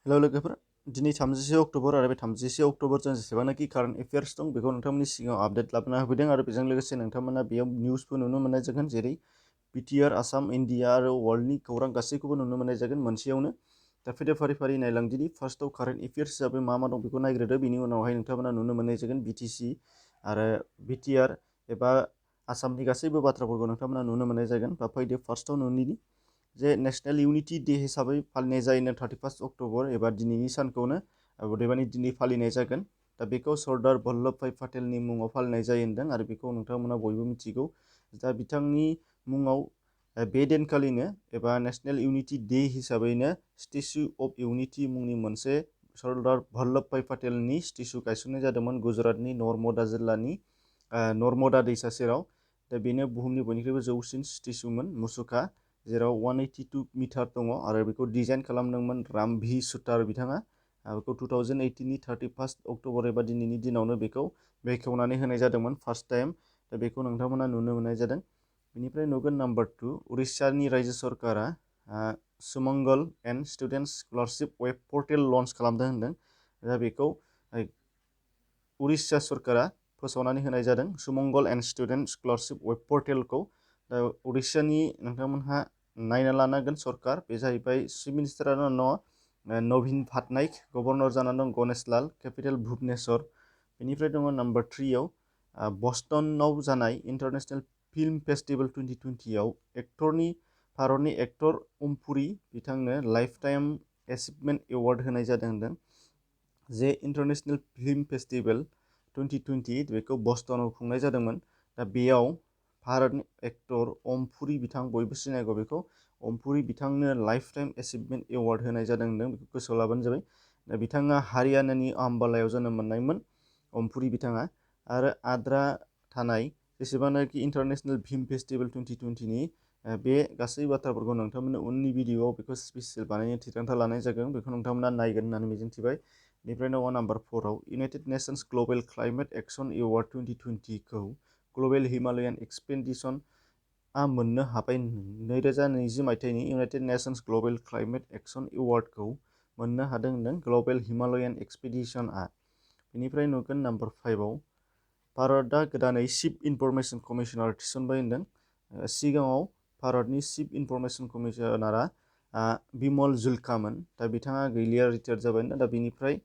Hello लोगोफोर, दिनै 30 October आरो बे 30 अक्ट'बरजों जेसेबांनाखि कारेन्ट एफेयार्स दं बेखौ नोंथांमोननि सिगाङाव आपडेट लाबोना होफैदों आरो बेजों लोगोसे नोंथांमोना बेयाव निउसबो नुनो मोननाय जागोन, जेरै बिटिआर, आसाम, इन्डिया आरो वर्ल्डनि खौरां गासैखौबो नुनो मोननाय जागोन मोनसेयावनो। दा फैदो फारि फारि नायलांदिनि फार्स्टआव कारेन्ट एफेयार्स हिसाबै मा दं बेखौ नायग्रोदो, बिनि उनावहाय नोंथांमोना नुनो मोननाय जागोन बिटिसि आरो बिटिआर एबा आसामनि गासैबो बाथ्राफोरखौ नोंथांमोना नुनो मोननाय जागोन। बा फैदो फार्स्टआव नुनि जे नेशनेल इउनिटि डे हिसाबै फालिनाय जायो 31 अक्ट'बर एबा दिनैनि सानखौनो, अदेबानि दिनै फालिनाय जागोन। दा बेखौ सरदार बल्लभ भाई पाटेलनि मुङाव फालिनाय जायो होनदों आरो बेखौ नोंथांमोना बयबो मिथिगौ। दा बिथांनि मुङाव बे दिनखालिनो एबा नेशनेल इउनिटि डे हिसाबैनो स्टेचु अफ इउनिटि मुंनि मोनसे सरदार बल्लभ भाई पाटेलनि स्टेचु गायसननाय जादोंमोन गुजरातनि नर्मदा जिल्लानि नर्मदा दैसा सेराव। दा बेनो बुहुमनि बयनिख्रुइबो जौसिन स्टेचुमोन मुसुखा, जेराव 182 मिटार दङ आरो बेखौ डिजाइन खालामदोंमोन रामभि सुतार बिथाङा। बेखौ 2018नि 31 अक्ट'बर एबा दिनैनि दिनावनो बेखौ बेखेवनानै होनाय जादोंमोन फार्स्ट टाइम। दा बेखौ नोंथांमोना नुनो मोननाय जादों। बेनिफ्राय नुगोन नाम्बार 2, उरिष्यानि रायजो सरकारा Sumangal and student scholarship web portal launch खालामदों होनदों। दा बेखौ उरिष्या सरकारा फोसावनानै होनाय जादों Sumangal and student scholarship web पर्टेलखौ। दा उरिष्यानि नोंथांमोनहा नायना लानांगोन सरकार, बे जाहैबाय चिफ मिनिस्टारानो दङ नवीन पाटनायक, गभर्नर जानानै दं गणेश लाल, केपिटेल भुबनेश्वर। बेनिफ्राय दङ नाम्बार 3आव बस्टनाव जानाय इन्टारनेशनेल फिल्म फेस्टिभेल 2020आव भारतनि एक्टर अमपुरी बिथांनो लाइफ टाइम एचिभमेन्ट एवार्ड होनाय जादों होनदों। जे इन्टारनेशनेल फिल्म फेस्टिभेल 2020 बेखौ बस्टनाव खुंनाय जादोंमोन। दा बेयाव भारतनि एक्टर अमपुरी बिथां, बयबो सिनायगौ बेखौ, अमपुरी बिथांनो लाइफ टाइम एचिभमेन्ट एवार्ड होनाय जादों होनदों। बेखौ गोसोआव लाबानो जाबाय। दा बिथाङा हारियानानि आम्बालायाव जोनोम मोननायमोन अमपुरी बिथाङा। आरो आद्रा थानाय जेसेबांनाखि इन्टारनेशनेल फिल्म फेस्टिभेल 2020नि बे गासै बाथ्राफोरखौ नोंथांमोननो उननि भिडिअआव बेखौ स्पेसियेल बानायनो थिरांथा लानाय जागोन, बेखौ नोंथांमोना नायगोन होननानै मिजिंथिबाय। बेनिफ्राय दङ नाम्बार 4आव United Nations global climate action award 2020खौ ग्लबेल हिमालयान एक्सपेडिसन मोननो हाबाय। 2020 मायथाइनि United Nations global climate action एवार्डखौ मोननो हादों होनदों ग्लबेल हिमालयान एक्सपेडिसनआ। बेनिफ्राय नुगोन नाम्बार 5आव भारतआ गोदानै चिफ इनफरमेसन कमिसनार थिसनबाय होनदों। सिगाङाव भारतनि चिफ इनफरमेसन कमिसनारा बिमल जुल्कामोन। दा बिथाङा गैलिया, रिटायार जाबाय। दा बिनिफ्राय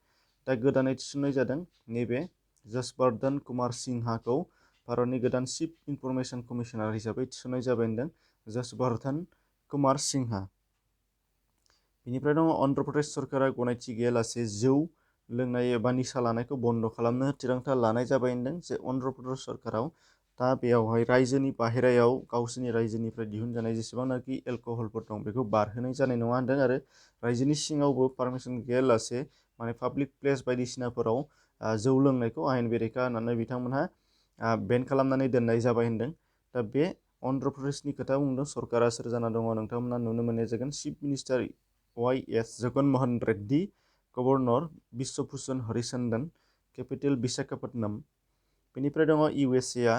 दा गोदानै थिसननाय जादों नैबे जसवर्धन कुमार सिन्हाखौ भारतनि गोदान चिफ इनफरमेसन कमिसनार हिसाबै थिसननाय जाबाय होनदों जसवर्धन कुमार सिन्हा। बेनिफ्राय दङ अन्ध्र प्रदेश सरकारा गनायथि गैयालासे जौ लोंनाय एबा निसा लानायखौ बन्द' खालामनो थिरांथा लानाय जाबाय होनदों। जे अन्ध्र प्रदेश सरकाराव दा बेयावहाय रायजोनि बाहेरायाव गावसोरनि रायजोनिफ्राय दिहुनजानाय जेसेबांनाखि एलक'हलफोर दं बेखौ बारहोनाय जानाय नङा होनदों। आरो रायजोनि सिङावबो पारमिसन गैयालासे माने पाब्लिक प्लेस बायदिसिनाफोराव जौ लोंनायखौ आयेन बेरेखा होननानै बिथांमोनहा बेन खालामनानै दोननाय जाबाय होनदों। दा बे अन्ध्र प्रदेशनि खोथा बुंदों सरकारा सोर जाना दङ नोंथांमोना नुनो मोननाय जागोन chief minister Y S. Jaganmohan Reddy, governor Biswabhusan Harichandan, capital Visakhapatnam. बेनिफ्राय दङ इउ.एस.ए.आ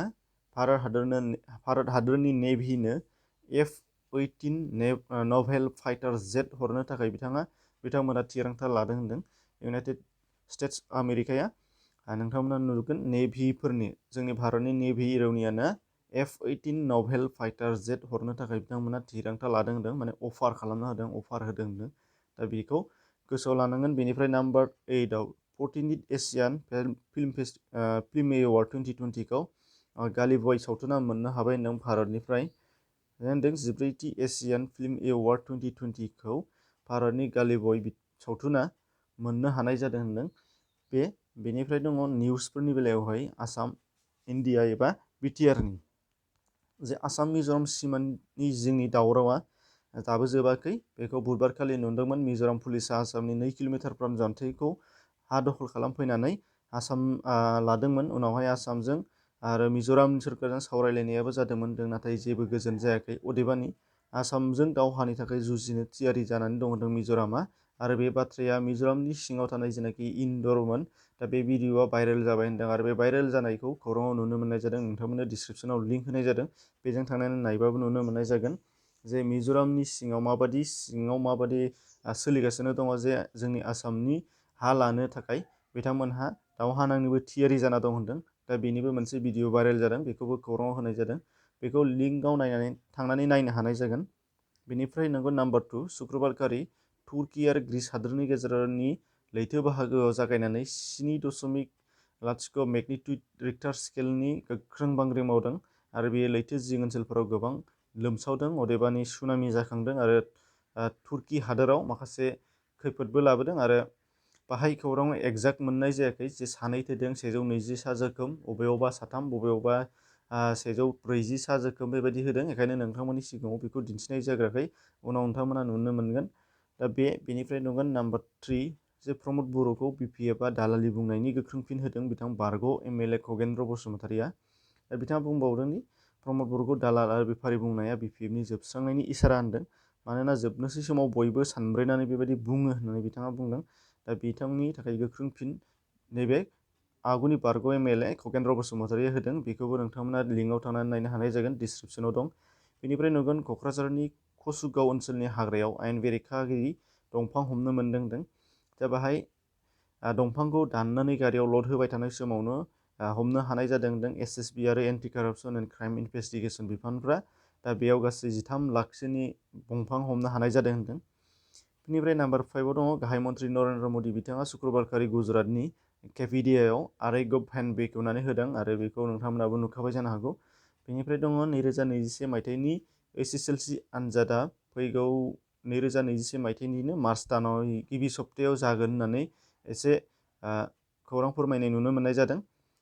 भारत हादरनि नेभिनो F-18 नाभेल फाइटार जेट हरनो थाखाय बिथांमोना थिरांथा लादों होनदों इउनाइटेड स्टेट्स आमेरिकाया। नोंथांमोना नुगोन नेभिफोरनि, जोंनि भारतनि नेभि रौनियानो F-18 नाभेल फाइटार जेट हरनो थाखाय बिथांमोना थिरांथा लादों होनदों, माने अफार खालामना होदों, अफार होदों होनदों। दा बेखौ गोसोआव लानांगोन। बेनिफ्राय नाम्बार 8आव 14th एसियान फिल्म एवार्ड 2020खौ गालिबय सावथुना मोननो हाबाय होनदों भारतनिफ्राय। होनदों 14थि एसियान फिल्म एवार्ड 2020खौ भारतनि गालिबय सावथुना मोननो हानाय जादों होनदों। बेनिफ्राय दङ निउसफोरनि बेलायावहाय आसाम, इन्डिया एबा बिटिआरनि जे आसाम मिज'राम सिमानि जोंनि दावरावा दाबो जोबाखै। बेखौ बुधबारखालि नुदोंमोन मिज'राम पुलिसा आसामनि 2 किल'मिटारफ्राम जानथायखौ हा दखल खालामफैनानै आसाम लादोंमोन। उनावहाय आसामजों आरो मिज'राम सोरखारजों सावरायलायनायाबो जादोंमोन, नाथाय जेबो गोजोन जायाखै। अदेबानि आसामजों दावहानि थाखाय जुजिनो थियारि जानानै दं होनदों मिज'रामा। आरो बे बाथ्राया मिज'रामनि सिङाव थानाय जेनाखि इन्दरमोन, दा बे भिडिअआ भाइरेल जाबाय होनदों। आरो बे भाइरेल जानायखौ खौराङाव नुनो मोननाय जादों। नोंथांमोननो डिसक्रिपसनाव लिंक होनाय जादों, बेजों थांनानै नायबाबो नुनो मोननाय जागोन जे मिज'रामनि सिङाव माबादि सोलिगासिनो दङ जे जोंनि आसामनि हा लानो थाखाय बिथांमोनहा दावहा नांनोबो थियारि जाना दं होनदों। दा बेनिबो मोनसे भिडिअ भाइरेल जादों, बेखौबो खौराङाव होनाय जादों। बेखौ लिंकआव थांनानै नायनो हानाय जागोन। बेनिफ्राय नंगौ नाम्बार 2, सुक्रुबारखालि तुर्की आरो ग्रीस हादोरनि गेजेरनि लैथो बाहागोआव जागायनानै 7.0 मेगनिट्युड रिक्टार स्केलनि गोख्रों बांग्रि मावदों आरो बेयो लैथो जिं ओनसोलफोराव गोबां लोमसावदों, अदेबानि सुनामि जाखांदों आरो तुर्की हादोराव माखासे खैफोदबो लाबोदों। आरो बाहाय खौराङाव एक्जाक्ट मोननाय जायाखै जे सानै थैदों, 120 जोखोम, बबेयावबा साथाम, बबेयावबा 140 जोखोम बेबायदि होदों। बेखायनो नोंथांमोननि सिगाङाव बेखौ दिन्थिनाय जाग्राखै, उनाव नोंथांमोना नुनो मोनगोन। दा बेनिफ्राय नुगोन नाम्बार 3 जे प्रमद बर'खौ बिपिएफ बा दालालि बुंनायनि गोख्रों फिन होदों बिथां बारग' एमएलए खगेन्द्र बसुमतारिया। दा बिथाङा बुंबावदों दि प्रमद बर'खौ दालाल आरो बेफारि बुंनाया बिपिएफनि जोबस्रांनायनि इसारा होनदों, मानोना जोबनोसै समाव बयबो सानब्रेनानै बेबायदि बुङो होननानै बिथाङा बुंदों। दा बिथांनि थाखाय गोख्रों फिन नैबे आगुनि बारग' एमएलए खगेन्द्र बसुमतारिया होदों। बेखौबो नोंथांमोना लिंकआव थांनानै नायनो हानाय जागोन, डिसक्रिपसनाव दं। बेनिफ्राय नुगोन क'क्राझारनि कसुगाव ओनसोलनि हाग्रायाव आयेन बेरेखायै दंफां हमनो मोनदों होनदों। दा बाहाय दंफांखौ दाननानै गारियाव लड होबाय थानाय समावनो हमनो हानाय जादों होनदों एसएसबि आरो anti corruption and crime investigation बिफानफ्रा। दा बेयाव गासै 13 लाखसोनि दंफां हमनो हानाय जादों होनदों। बेनिफ्राय नाम्बार 5आव दङ गाहाय मन्थ्रि नरेन्द्र मदि बिथाङा सुक्रुबारखालि गुजरातनि केभिडियायाव आरोग्य भेन बेखेवनानै होदों आरो बेखौ नोंथांमोनाबो नुखाबाय जानो हागौ। बेनिफ्राय दङ 2021 मायथाइनि एसएसएलसि आनजादा फैगौ 2021 मायथाइनिनो मार्च दानाव गिबि सप्तायाव जागोन होननानै एसे खौरां फोरमायनाय नुनो मोननाय जादों।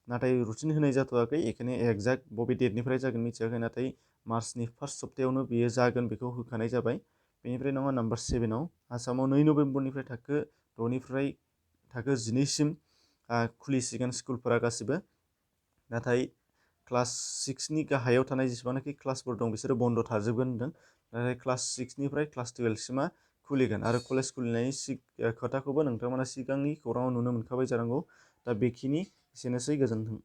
नाथाय रुटिन होनाय जाथ'वाखै, बेखायनो एक्जाक्ट बबे डेटनिफ्राय जागोन मिथियाखै, नाथाय मार्चनि फार्स्ट सप्तायावनो बेयो जागोन बेखौ होखानाय जाबाय। बेनिफ्राय दङ नाम्बार 7आव आसामाव 2 नभेम्बरनिफ्राय थाखो 6निफ्राय थाखो 12सिम खुलिसिगोन स्कुलफोरा गासिबो। नाथाय क्लास 6नि गाहायाव थानाय जेसेबांनाखि क्लासफोर दं बिसोरो बन्द' थाजोबगोन होनदों। नाथाय क्लास 6निफ्राय क्लास 12सिमा खुलिगोन आरो कलेज खुलिनायनि खोथाखौबो नोंथांमोना सिगांनि खौराङाव नुनो मोनखाबाय जानांगौ। दा बेखिनि एसेनोसै, गोजोन्थों।